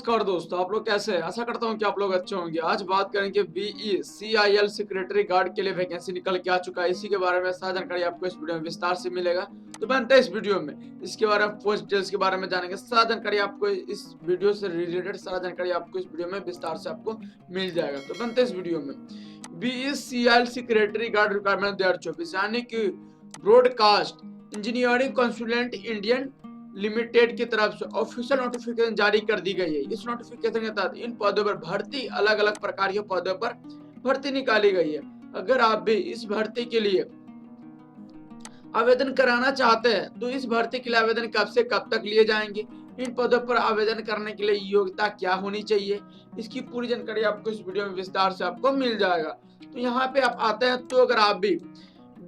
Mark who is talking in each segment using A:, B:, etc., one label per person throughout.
A: नमस्कार दोस्तों, आप लोग कैसे हैं? आशा करता हूँ कि आप लोग अच्छे होंगे। आज बात करेंगे BECIL सेक्रेटरी गार्ड के लिए वैकेंसी निकल के आ चुका है। इसी के बारे में सारी जानकारी आपको इस वीडियो में विस्तार से मिलेगा। तो बनता है इस वीडियो में इसके बारे में पोस्ट डिटेल्स के बारे में जानेंगे। सारा जानकारी आपको इस वीडियो से रिलेटेड सारा जानकारी आपको इस वीडियो में विस्तार से आपको मिल जाएगा। तो बनता है इस वीडियो में BECIL सेक्रेटरी गार्ड रिक्वायरमेंट 2024 यानी कि broadcast engineering consultant Indian limited की तरफ से ऑफिशियल नोटिफिकेशन जारी कर दी गई है। इस नोटिफिकेशन के तहत इन पदों पर भर्ती अलग अलग प्रकार के पदों पर भर्ती निकाली गई है। अगर आप भी इस भर्ती के लिए आवेदन कराना चाहते हैं तो इस भर्ती के लिए आवेदन कब से कब तक लिए जाएंगे, इन पदों पर आवेदन करने के लिए योग्यता क्या होनी चाहिए, इसकी पूरी जानकारी आपको इस वीडियो में विस्तार से आपको मिल जाएगा। तो यहाँ पे आप आते हैं तो अगर आप भी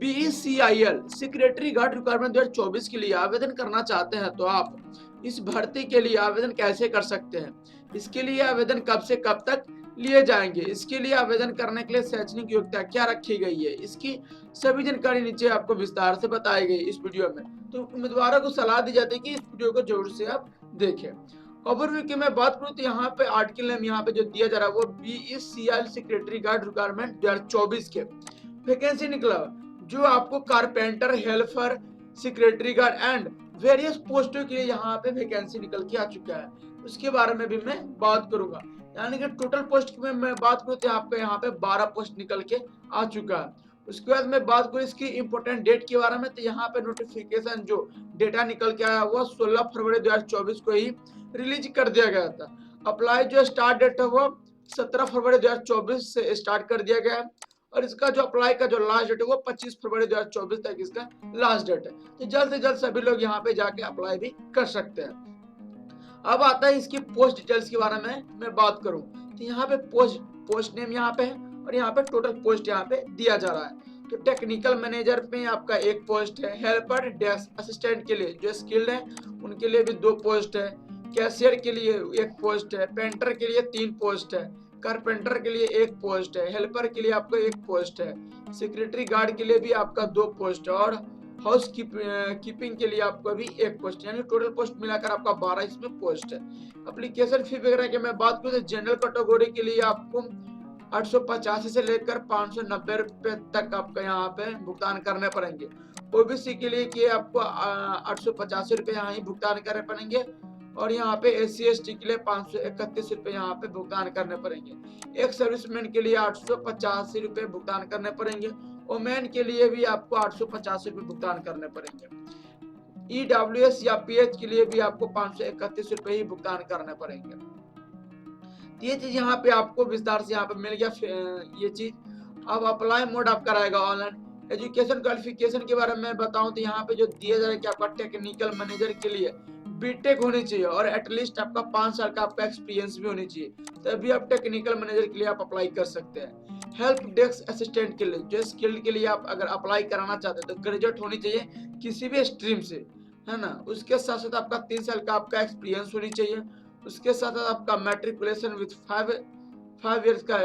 A: BECIL सेक्रेटरी गार्ड रिक्वायरमेंट 2024 के लिए आवेदन करना चाहते हैं तो आप इस भर्ती के लिए आवेदन कैसे कर सकते हैं, इसके लिए आवेदन कब से कब तक लिए जाएंगे, इसके लिए आवेदन करने के लिए शैक्षणिक योग्यता क्या रखी गई है, इसकी सभी जानकारी नीचे आपको विस्तार से बताई गई इस वीडियो में। तो उम्मीदवारों को सलाह दी जाती है कि इस वीडियो को जरूर से आप देखें। ओवरव्यू की मैं बात करूं तो यहाँ पे आर्टिकल नेम यहाँ पे जो दिया जा रहा है वो BECIL सेक्रेटरी गार्ड रिक्वायरमेंट 2024 के वैकेंसी निकला जो आपको carpenter, helper, secretary guard and various पोस्टों के लिए यहाँ पे वैकेंसी निकल के आ चुका है। उसके बारे में भी मैं बात करूंगा। यानी कि टोटल पोस्ट में मैं बात करूँ तो आपको यहाँ पे 12 पोस्ट निकल के आ चुका है। उसके बाद मैं बात करूँ इसकी इंपोर्टेंट डेट के बारे में तो यहाँ पे नोटिफिकेशन जो डेटा निकल के आया वो 16 फरवरी 2024 को ही रिलीज कर दिया गया था। अप्लाई जो स्टार्ट डेट है वो 17 फरवरी 2024 से स्टार्ट कर दिया गया है और इसका जो अप्लाई का जो लास्ट डेट है वो 25 फरवरी 2024 तक इसका लास्ट डेट है। तो जल्द से जल्द सभी लोग यहाँ पे जाके अप्लाई भी कर सकते हैं। अब आता है इसकी पोस्ट डिटेल्स के बारे में मैं बात करूं तो यहाँ पे पोस्ट नेम यहाँ पे है और यहाँ पे टोटल पोस्ट यहाँ पे दिया जा रहा है। तो टेक्निकल मैनेजर पे आपका एक पोस्ट है, हेल्पर डेस्क असिस्टेंट के लिए जो स्किल्ड है उनके लिए भी 2 पोस्ट है, कैशियर के लिए 1 पोस्ट है, पेंटर के लिए 3 पोस्ट है, कारपेंटर के लिए 1 पोस्ट है, हेल्पर के लिए आपको 1 पोस्ट है, सेक्रेटरी गार्ड के लिए भी आपका 2 पोस्ट है और हाउस कीपिंग के लिए आपको भी 1 पोस्ट, यानी टोटल पोस्ट मिलाकर आपका 12 इसमें पोस्ट है। एप्लीकेशन फी वगैरह की मैं बात करूँ तो जनरल कैटेगरी के लिए आपको 885 से लेकर 590 रुपए तक आपका यहाँ पे भुगतान करने पड़ेंगे। ओबीसी के लिए कि आपको 885 रुपए यहाँ ही भुगतान करने पड़ेंगे और यहाँ पे SC/ST के लिए 531 रुपए यहाँ पे भुगतान करने पड़ेंगे। एक सर्विसमैन के लिए 885 रुपए भुगतान करने पड़ेंगे। वोमेन के लिए भी आपको 850 रुपए भुगतान करने पड़ेंगे। EWS या PH के लिए भी आपको 531 रुपए ही भुगतान करने पड़ेंगे। ये चीज यहाँ पे आपको विस्तार से यहाँ पे मिल गया ये चीज। अब अप्लाई मोड आपका रहेगा ऑनलाइन। एजुकेशन क्वालिफिकेशन के बारे में बताऊं तो यहाँ पे जो दिया जाए कि आपका टेक्निकल मैनेजर के लिए बीटेक होनी चाहिए और एटलीस्ट आपका 5 साल का आपका एक्सपीरियंस भी होनी चाहिए, तभी आप टेक्निकल मैनेजर के लिए आप अप्लाई कर सकते हैं। हेल्प डेस्क असिस्टेंट के लिए जो स्किल्ड के लिए आप अगर अप्लाई कराना चाहते हैं तो ग्रेजुएट होनी चाहिए किसी भी स्ट्रीम से, है ना। उसके साथ साथ आपका 3 साल का आपका एक्सपीरियंस होनी चाहिए। उसके साथ साथ आपका मैट्रिकुलेशन विद 5 इयर्स का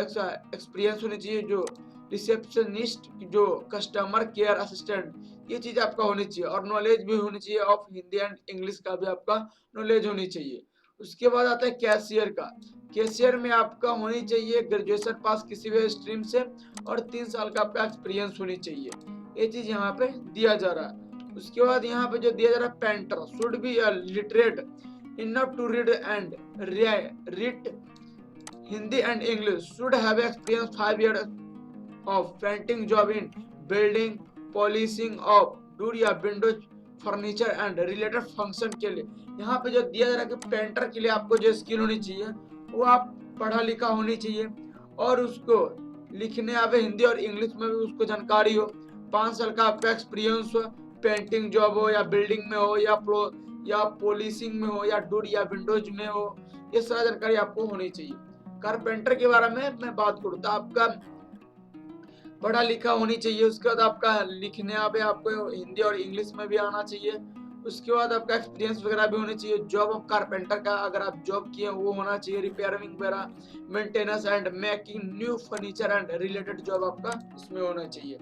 A: एक्सपीरियंस होनी चाहिए। जो रिसेप्शनिस्ट, जो कस्टमर केयर असिस्टेंट, ये चीज आपका होनी चाहिए और नॉलेज भी होनी चाहिए ऑफ हिंदी एंड इंग्लिश का भी आपका नॉलेज होनी चाहिए। उसके बाद आता है कैशियर का। कैशियर में आपका होनी चाहिए ग्रेजुएशन पास किसी भी स्ट्रीम से और 3 साल का आपका एक्सपीरियंस होनी चाहिए। ये चीज यहाँ पे दिया जा रहा है। उसके बाद यहाँ पे जो दिया जा रहा है painter should be literate enough to read and write Hindi and English, should have experience 5 years of painting job in building, polishing of door या windows, furniture and related function के लिए यहाँ पे जो दिया जा रहा है कि पेंटर के लिए आपको जो स्किल होनी चाहिए वो आप पढ़ा लिखा होनी चाहिए और उसको लिखने आवे हिंदी और इंग्लिश में भी उसको जानकारी हो, 5 साल का आपका एक्सपीरियंस हो, पेंटिंग जॉब हो या बिल्डिंग में हो या पॉलिशिंग में हो या डोर या विंडोज में हो, ये सारी जानकारी आपको होनी चाहिए। कारपेंटर के बारे में मैं बात करूँ तो आपका पढ़ा लिखा होनी चाहिए। उसके बाद आपका लिखने आवे आपको हिंदी और इंग्लिश में भी आना चाहिए। उसके बाद आपका एक्सपीरियंस वगैरह भी होनी चाहिए। जॉब ऑफ कारपेंटर का अगर आप जॉब किए वो होना चाहिए। रिपेयरिंग वगैरह, maintenance and making new furniture and related job आपका इसमें होना चाहिए।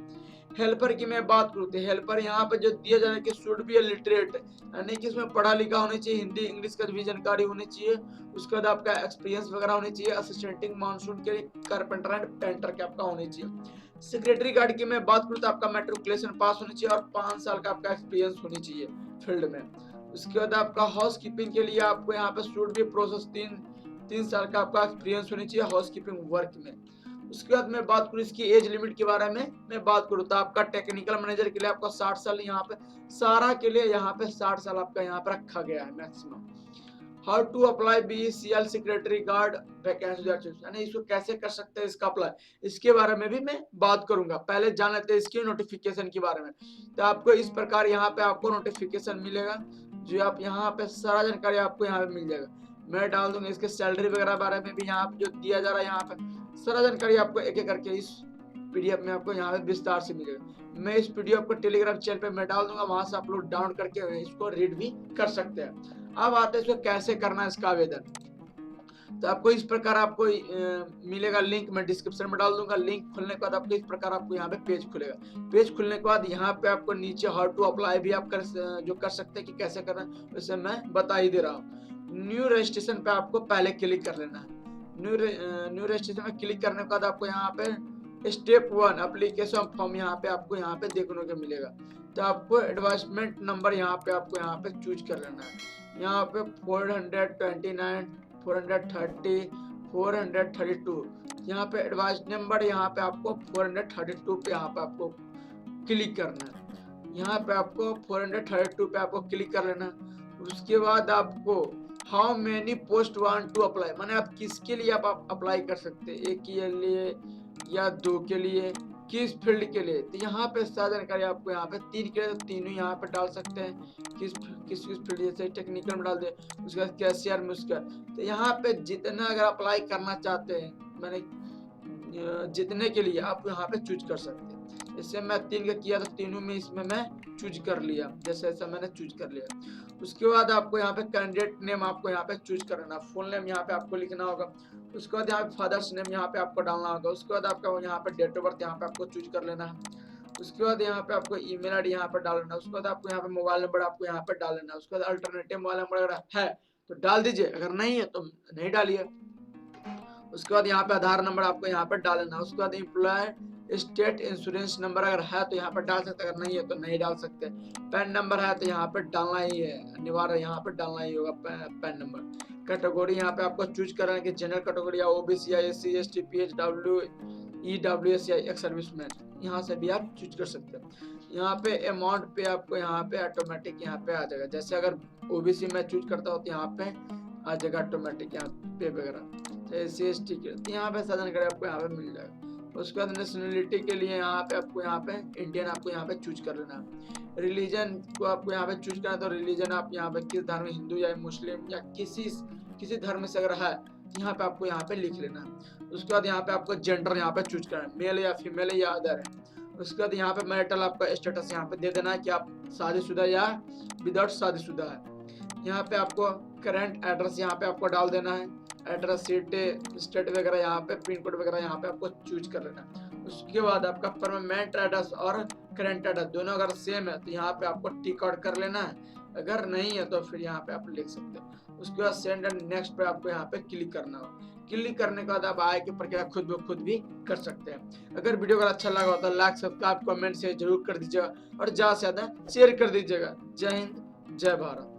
A: हेल्पर की मैं बात करूँ तो हेल्पर यहाँ पे जो दिया जाना कि शुड बी लिटरेट, यानी कि इसमें पढ़ा लिखा होना चाहिए, हिंदी इंग्लिश का भी जानकारी होनी चाहिए। उसके बाद आपका एक्सपीरियंस वगैरह होनी चाहिए, असिस्टेंटिंग मानसून के कारपेंटर एंड पेंटर के आपका होनी चाहिए। सेक्रेटरी गार्ड की मैं बात करूँ तो आपका मैट्रिकुलेशन पास होनी चाहिए और 5 साल का आपका एक्सपीरियंस होनी चाहिए फील्ड में। उसके बाद आपका हाउस कीपिंग के लिए आपको यहाँ पे शुड बी प्रोसेस 3 साल का आपका एक्सपीरियंस होनी चाहिए हाउस कीपिंग वर्क में। उसके बाद मैं बात करूँ इसकी एज लिमिट के बारे में मैं बात करूँ तो आपका टेक्निकल मैनेजर के लिए आपका 60 साल यहाँ पे, सारा के लिए यहाँ पे 60 साल आपका यहाँ पे रखा गया है maximum. How to apply BCL secretary guard vacancy, यानी इसको कैसे कर सकते हैं इसका अप्लाई, इसके बारे में भी मैं बात करूंगा। पहले जान लेते हैं इसकी नोटिफिकेशन के बारे में। तो आपको इस प्रकार यहाँ पे आपको नोटिफिकेशन मिलेगा, जो आप यहाँ पे सारा जानकारी आपको यहाँ पे मिल जाएगा। मैं डाल दूंगा इसके सैलरी वगैरह बारे में भी यहाँ पे जो दिया जा रहा है, यहाँ पे सारा जानकारी आपको एक एक करके इस PDF में आपको यहाँ पे विस्तार से मिलेगा। मैं इस PDF को टेलीग्राम चैनल पे मैं डाल दूंगा, वहां से आप लोग डाउनलोड करके इसको रीड भी कर सकते हैं। अब आते हैं इसको कैसे करना है इसका आवेदन। तो आपको इस प्रकार आपको मिलेगा लिंक, मैं डिस्क्रिप्शन में डाल दूंगा। लिंक खुलने के बाद आपको इस प्रकार आपको यहाँ पे पेज खुलेगा। पेज खुलने के बाद यहाँ पे आपको नीचे हाउ टू अप्लाई भी आप कर सकते हैं कि कैसे करना है, वैसे मैं बता ही दे रहा हूँ। न्यू रजिस्ट्रेशन पे आपको पहले क्लिक कर लेना है। न्यू रजिस्ट्रेशन में क्लिक करने के बाद आपको यहाँ पे स्टेप 1 एप्लीकेशन फॉर्म यहाँ पे आपको यहाँ पे देखने को मिलेगा। तो आपको एडवर्टाइजमेंट नंबर यहाँ पे आपको यहाँ पे चूज कर लेना है। यहाँ पे 429 430 432 यहाँ पे एडवाइस नंबर यहाँ पे आपको 432 पे यहाँ पे आपको क्लिक करना है। यहाँ पे आपको 432 पे आपको क्लिक कर लेना। उसके बाद आपको how many post want to apply, माने आप किसके लिए आप अप्लाई कर सकते हैं, एक के लिए या 2 के लिए, किस फील्ड के लिए। तो यहाँ पे सारी जानकारी आपको यहाँ पे 3 के लिए तो तीनों यहाँ पे डाल सकते हैं। किस फील्ड, जैसे टेक्निकल में डाल दे, उसके बाद कैशियर में उसका। तो यहाँ पे जितना अगर अप्लाई करना चाहते हैं, मैंने जितने के लिए आप यहाँ पे चूज कर सकते हैं। इससे मैं 3 का किया तो तीनों में इसमें मैं चूज कर लिया, जैसे ऐसा मैंने चूज कर लिया। उसके बाद आपको यहाँ पे कैंडिडेट नेम आपको यहाँ पे चूज करना, फुल नेम यहाँ पे आपको लिखना होगा। उसके बाद यहाँ पे फादर्स नेम यहाँ पे आपको डालना होगा। उसके बाद आपका यहाँ पे डेट ऑफ बर्थ यहाँ पे आपको चूज कर लेना है। उसके बाद यहाँ पे आपको ईमेल आईडी यहाँ पे डाल लेना। उसके बाद आपको यहाँ पे मोबाइल नंबर आपको यहाँ पे डाल लेना। उसके बाद अल्टरनेटिव मोबाइल नंबर अगर है तो डाल दीजिए, अगर नहीं है तो नहीं डालिए। उसके बाद यहाँ पे आधार नंबर आपको यहाँ पे डाल लेना। उसके बाद एम्प्लॉय स्टेट इंश्योरेंस नंबर अगर है तो यहाँ पे डाल सकते, अगर नहीं है तो नहीं डाल सकते। पैन नंबर है तो यहाँ पे डालना ही है, अनिवार्य यहाँ पे डालना ही होगा पैन नंबर। कैटेगरी यहाँ पे आपको चूज करना है कि जनरल कैटेगरी या OBC या SC ST PH EWS या एक्स सर्विसमैन, यहाँ से भी आप चूज कर सकते हैं। यहाँ पे अमाउंट पे आपको यहाँ पे ऑटोमेटिक यहाँ पे आ जाएगा, जैसे अगर OBC में चूज करता हो तो यहाँ पे आ जाएगा ऑटोमेटिक यहाँ पे वगैरह। SC ST के यहाँ पे साधन करे आपको यहाँ पे मिल जाएगा। उसके बाद नेशनलिटी के लिए यहाँ पे आपको यहाँ पे इंडियन आपको यहाँ पे चूज कर लेना है। रिलीजन को आपको यहाँ पे चूज करना है, तो रिलीजन आप यहाँ पे किस धर्म, हिंदू या मुस्लिम या किसी धर्म से अगर है यहाँ पे आपको यहाँ पे लिख लेना है। उसके बाद यहाँ पे आपको जेंडर यहाँ पे चूज करना है, मेल या फीमेल या अदर है। उसके बाद यहाँ पे मैरिटल आपका स्टेटस यहाँ पे दे देना है कि आप शादीशुदा या विदाउट शादीशुदा है। यहाँ पे आपको करंट एड्रेस यहाँ पे आपको डाल देना है, एड्रेस स्टेट वगैरह यहाँ पे पिन कोड वगैरह यहाँ पे आपको चूज कर लेना है। उसके बाद आपका परमानेंट एड्रेस और करंट एड्रेस दोनों अगर सेम है तो यहाँ पे आपको टिक आउट कर लेना है, अगर नहीं है तो फिर यहाँ पे आप लिख सकते हो। उसके बाद सेंड एंड नेक्स्ट पे आपको यहाँ पे क्लिक करना होगा। क्लिक करने के बाद आप आगे की प्रक्रिया खुद ब खुद भी कर सकते हैं। अगर वीडियो अगर अच्छा लगा हो तो लाइक सब्सक्राइब कमेंट से जरूर कर दीजिएगा और ज्यादा से ज्यादा शेयर कर दीजिएगा। जय हिंद, जय भारत।